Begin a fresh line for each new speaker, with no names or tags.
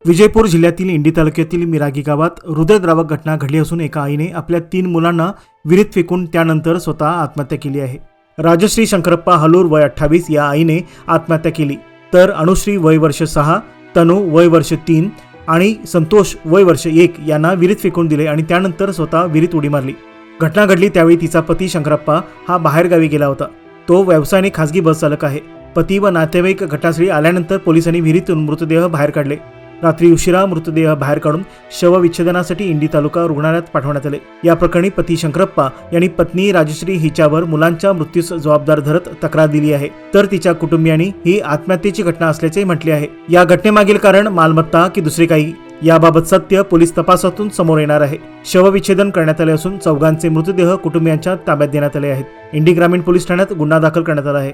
विजयपूर जिल्ह्यातील इंडी तालुक्यातील मिरागी गावात हृदयद्रावक घटना घडली असून एका आईने आपल्या 3 मुलांना विहिरीत फेकून त्यानंतर स्वतः आत्महत्या केली आहे। राजश्री शंकरप्पा हलूर वय 28 या आईने आत्महत्या केली, तर अनुश्री वय वर्ष 6, तनू वय वर्ष 3 आणि संतोष वय वर्ष 1 यांना विहिरीत फेकून दिले आणि त्यानंतर स्वतः विहिरीत उडी मारली। घटना घडली त्यावेळी तिचा पती शंकरप्पा हा बाहेरगावी गेला होता। तो व्यवसायाने खासगी बस चालक आहे। पती व नातेवाईक घटनास्थळी आल्यानंतर पोलिसांनी विहिरीतून मृतदेह बाहेर काढले। रात्री उशिरा मृतदेह बाहेर काढून शवविच्छेदनासाठी इंडी तालुका रुग्णालयात पाठवण्यात आले। या प्रकरणी पती शंकरप्पा यांनी पत्नी राजश्री हिच्यावर मुलांच्या मृत्यूस जबाबदार धरत तक्रार दिली आहे, तर तिच्या कुटुंबियांनी ही आत्महत्येची घटना असल्याचे म्हटले आहे। या घटनेमागील कारण मालमत्ता की दुसरे काही याबाबत सत्य पोलीस तपासातून समोर येणार आहे। शवविच्छेदन करण्यात आले असून चौघांचे मृतदेह कुटुंबियांच्या ताब्यात देण्यात आले आहेत। इंडी ग्रामीण पोलीस ठाण्यात गुन्हा दाखल करण्यात आला आहे।